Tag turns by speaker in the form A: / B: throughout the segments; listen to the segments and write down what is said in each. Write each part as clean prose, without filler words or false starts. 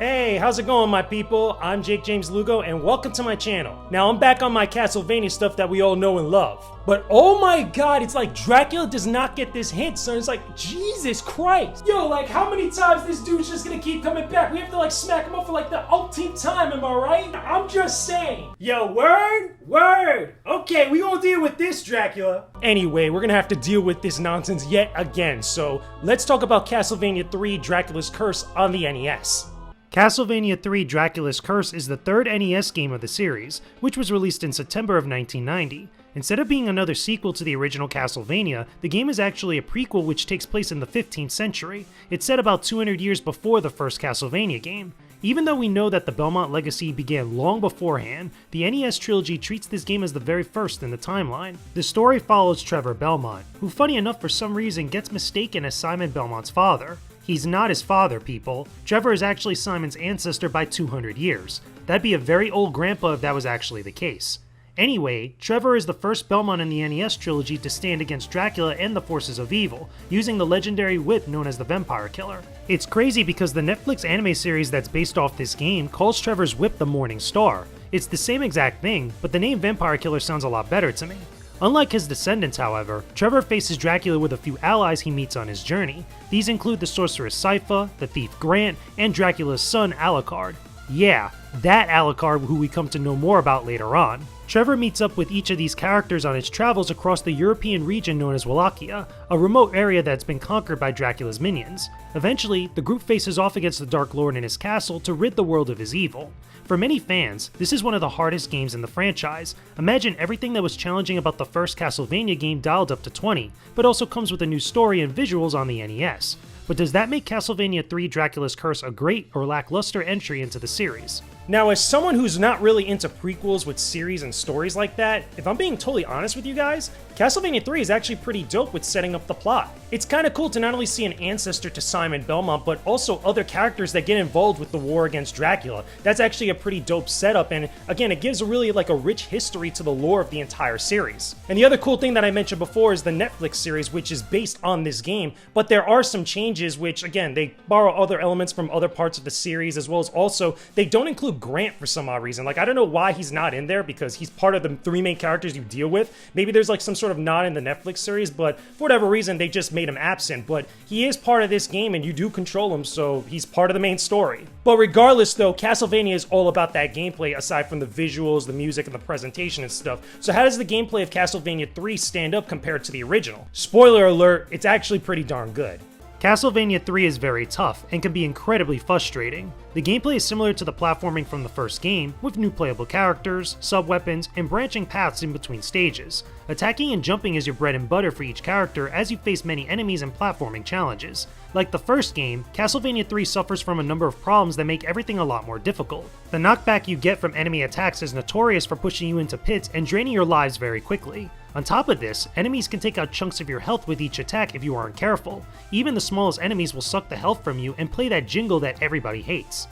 A: Hey, how's it going, my people? I'm Jakejames Lugo, and welcome to my channel. Now, I'm back on my Castlevania stuff that we all know and love. But oh my god, it's like Dracula does not get this hint, son. It's like, Jesus Christ. Yo, like, how many times this dude's just gonna keep coming back? We have to, like, smack him up for, like, the umpteenth time, am I right? I'm just saying. Yo, word? Word. Okay, we gonna deal with this, Dracula. Anyway, we're gonna have to deal with this nonsense yet again, so let's talk about Castlevania III: Dracula's Curse on the NES. Castlevania III: Dracula's Curse is the third NES game of the series, which was released in September of 1990. Instead of being another sequel to the original Castlevania, the game is actually a prequel which takes place in the 15th century. It's set about 200 years before the first Castlevania game. Even though we know that the Belmont legacy began long beforehand, the NES trilogy treats this game as the very first in the timeline. The story follows Trevor Belmont, who funny enough for some reason gets mistaken as Simon Belmont's father. He's not his father, people. Trevor is actually Simon's ancestor by 200 years. That'd be a very old grandpa if that was actually the case. Anyway, Trevor is the first Belmont in the NES trilogy to stand against Dracula and the forces of evil, using the legendary whip known as the Vampire Killer. It's crazy because the Netflix anime series that's based off this game calls Trevor's whip the Morning Star. It's the same exact thing, but the name Vampire Killer sounds a lot better to me. Unlike his descendants, however, Trevor faces Dracula with a few allies he meets on his journey. These include the sorceress Sypha, the thief Grant, and Dracula's son Alucard. Yeah, that Alucard who we come to know more about later on. Trevor meets up with each of these characters on his travels across the European region known as Wallachia, a remote area that's been conquered by Dracula's minions. Eventually, the group faces off against the Dark Lord in his castle to rid the world of his evil. For many fans, this is one of the hardest games in the franchise. Imagine everything that was challenging about the first Castlevania game dialed up to 20, but also comes with a new story and visuals on the NES. But does that make Castlevania III: Dracula's Curse a great or lackluster entry into the series? Now, as someone who's not really into prequels with series and stories like that, if I'm being totally honest with you guys, Castlevania III is actually pretty dope with setting up the plot. It's kinda cool to not only see an ancestor to Simon Belmont, but also other characters that get involved with the war against Dracula. That's actually a pretty dope setup, and again, it gives a really like a rich history to the lore of the entire series. And the other cool thing that I mentioned before is the Netflix series, which is based on this game, but there are some changes which, again, they borrow other elements from other parts of the series, as well as also, they don't include Grant for some odd reason. Like, I don't know why he's not in there, because he's part of the three main characters you deal with. Maybe there's like some sort of nod in the Netflix series, but for whatever reason, they just made him absent. But he is part of this game, and you do control him, so he's part of the main story. But regardless, though, Castlevania is all about that gameplay, aside from the visuals, the music, and the presentation and stuff. So how does the gameplay of Castlevania III stand up compared to the original? Spoiler alert, it's actually pretty darn good. Castlevania III is very tough, and can be incredibly frustrating. The gameplay is similar to the platforming from the first game, with new playable characters, sub-weapons, and branching paths in between stages. Attacking and jumping is your bread and butter for each character as you face many enemies and platforming challenges. Like the first game, Castlevania III suffers from a number of problems that make everything a lot more difficult. The knockback you get from enemy attacks is notorious for pushing you into pits and draining your lives very quickly. On top of this, enemies can take out chunks of your health with each attack if you aren't careful. Even the smallest enemies will suck the health from you and play that jingle that everybody hates.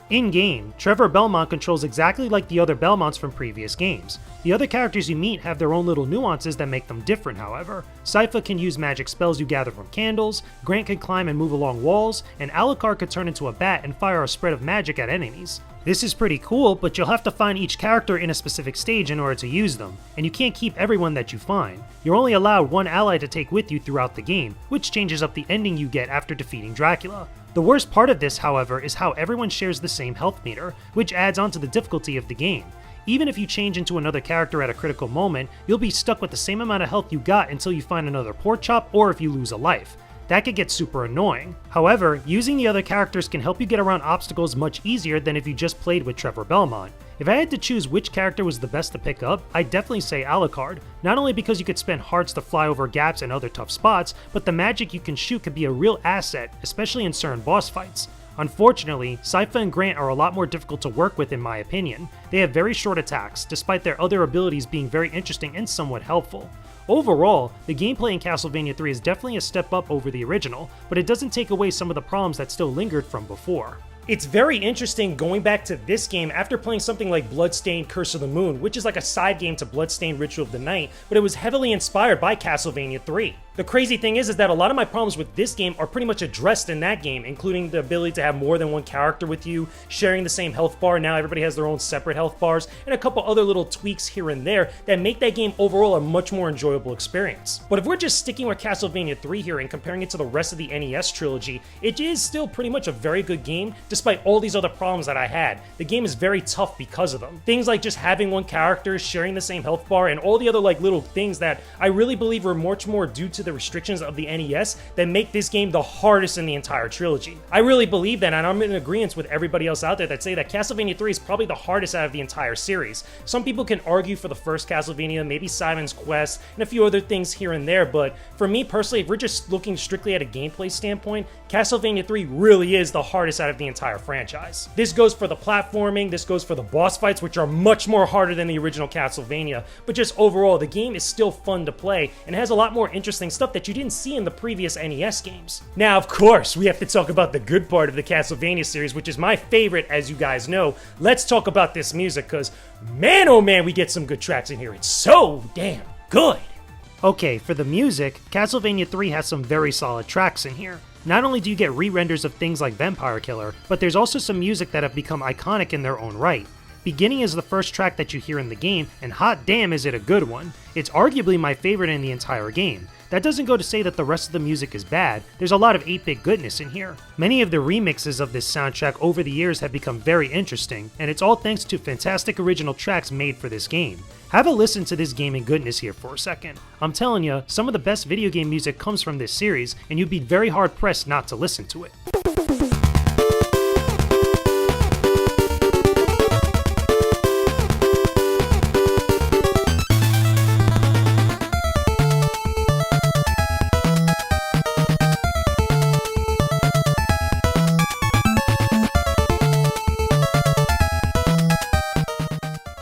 A: In-game, Trevor Belmont controls exactly like the other Belmonts from previous games. The other characters you meet have their own little nuances that make them different, however. Sypha can use magic spells you gather from candles, Grant can climb and move along walls, and Alucard could turn into a bat and fire a spread of magic at enemies. This is pretty cool, but you'll have to find each character in a specific stage in order to use them, and you can't keep everyone that you find. You're only allowed one ally to take with you throughout the game, which changes up the ending you get after defeating Dracula. The worst part of this, however, is how everyone shares the same health meter, which adds on to the difficulty of the game. Even if you change into another character at a critical moment, you'll be stuck with the same amount of health you got until you find another pork chop or if you lose a life. That could get super annoying. However, using the other characters can help you get around obstacles much easier than if you just played with Trevor Belmont. If I had to choose which character was the best to pick up, I'd definitely say Alucard, not only because you could spend hearts to fly over gaps and other tough spots, but the magic you can shoot could be a real asset, especially in certain boss fights. Unfortunately, Sypha and Grant are a lot more difficult to work with in my opinion. They have very short attacks, despite their other abilities being very interesting and somewhat helpful. Overall, the gameplay in Castlevania III is definitely a step up over the original, but it doesn't take away some of the problems that still lingered from before. It's very interesting going back to this game after playing something like Bloodstained Curse of the Moon, which is like a side game to Bloodstained Ritual of the Night, but it was heavily inspired by Castlevania III. The crazy thing is that a lot of my problems with this game are pretty much addressed in that game, including the ability to have more than one character with you, sharing the same health bar, now everybody has their own separate health bars, and a couple other little tweaks here and there that make that game overall a much more enjoyable experience. But if we're just sticking with Castlevania III here and comparing it to the rest of the NES trilogy, it is still pretty much a very good game, despite all these other problems that I had. The game is very tough because of them. Things like just having one character, sharing the same health bar, and all the other like little things that I really believe were much more due to the restrictions of the NES that make this game the hardest in the entire trilogy. I really believe that, and I'm in agreement with everybody else out there that say that Castlevania 3 is probably the hardest out of the entire series. Some people can argue for the first Castlevania, maybe Simon's Quest, and a few other things here and there, but for me personally, if we're just looking strictly at a gameplay standpoint, Castlevania 3 really is the hardest out of the entire franchise. This goes for the platforming, this goes for the boss fights, which are much more harder than the original Castlevania, but just overall, the game is still fun to play, and has a lot more interesting stuff that you didn't see in the previous NES games. Now, of course, we have to talk about the good part of the Castlevania series, which is my favorite, as you guys know. Let's talk about this music, because man, oh man, we get some good tracks in here. It's so damn good. Okay, for the music, Castlevania 3 has some very solid tracks in here. Not only do you get re-renders of things like Vampire Killer, but there's also some music that have become iconic in their own right. Beginning is the first track that you hear in the game, and hot damn is it a good one. It's arguably my favorite in the entire game. That doesn't go to say that the rest of the music is bad, there's a lot of 8-bit goodness in here. Many of the remixes of this soundtrack over the years have become very interesting, and it's all thanks to fantastic original tracks made for this game. Have a listen to this gaming goodness here for a second. I'm telling you, some of the best video game music comes from this series, and you'd be very hard pressed not to listen to it.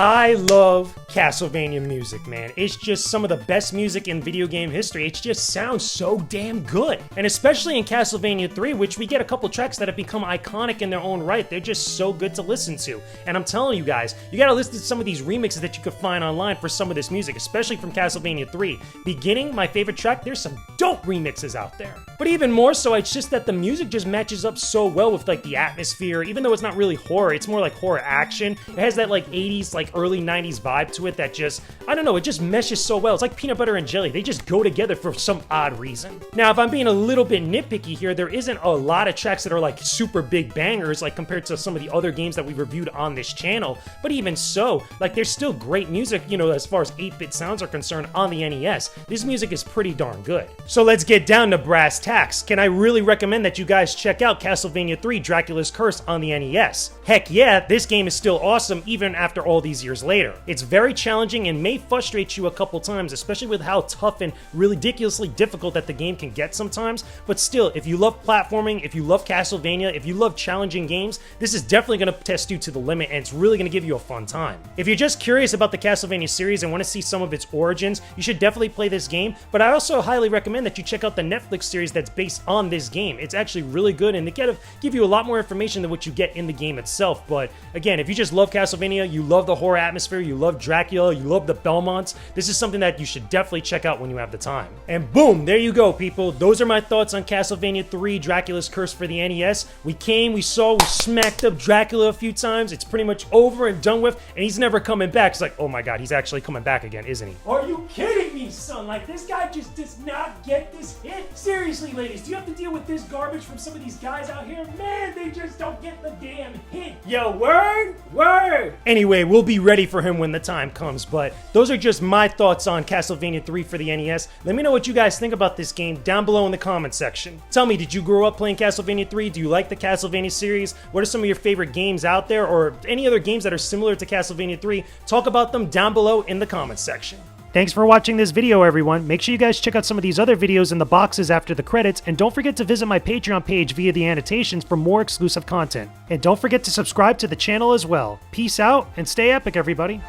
A: I love Castlevania music, man. It's just some of the best music in video game history. It just sounds so damn good. And especially in Castlevania 3, which we get a couple tracks that have become iconic in their own right. They're just so good to listen to. And I'm telling you guys, you gotta listen to some of these remixes that you can find online for some of this music, especially from Castlevania 3. Beginning, my favorite track, there's some dope remixes out there. But even more so, it's just that the music just matches up so well with like the atmosphere, even though it's not really horror, it's more like horror action. It has that like 80s, like early 90s vibe to it that just, I don't know, it just meshes so well. It's like peanut butter and jelly. They just go together for some odd reason. Now, if I'm being a little bit nitpicky here, there isn't a lot of tracks that are like super big bangers, like compared to some of the other games that we reviewed on this channel. But even so, like there's still great music, you know, as far as 8-bit sounds are concerned on the NES. This music is pretty darn good. So let's get down to brass tacks. Can I really recommend that you guys check out Castlevania III Dracula's Curse on the NES? Heck yeah, this game is still awesome even after all these years later. It's very challenging and may frustrate you a couple times, especially with how tough and ridiculously difficult that the game can get sometimes, but still, if you love platforming, if you love Castlevania, if you love challenging games, this is definitely going to test you to the limit and it's really going to give you a fun time. If you're just curious about the Castlevania series and want to see some of its origins, you should definitely play this game, but I also highly recommend that you check out the Netflix series that's based on this game. It's actually really good and they kind of give you a lot more information than what you get in the game itself, but again, if you just love Castlevania, you love the horror atmosphere, you love Dracula, you love the Belmonts, this is something that you should definitely check out when you have the time. And boom, there you go, people. Those are my thoughts on Castlevania 3 Dracula's Curse for the NES. We came, we saw, we smacked up Dracula a few times. It's pretty much over and done with, and he's never coming back. It's like, oh my god, he's actually coming back again, isn't he? Are you kidding me, son? Like, this guy just does not get this hit. Seriously, ladies, do you have to deal with this garbage from some of these guys out here? Man, they just don't get the damn hit. Yo, word? Word! Anyway, we'll be ready for him when the time comes, but those are just my thoughts on Castlevania 3 for the NES. Let me know what you guys think about this game down below in the comment section. Tell me, did you grow up playing Castlevania 3? Do you like the Castlevania series? What are some of your favorite games out there, or any other games that are similar to Castlevania 3? Talk about them down below in the comment section. Thanks for watching this video, everyone. Make sure you guys check out some of these other videos in the boxes after the credits, and don't forget to visit my Patreon page via the annotations for more exclusive content. And don't forget to subscribe to the channel as well. Peace out, and stay epic, everybody.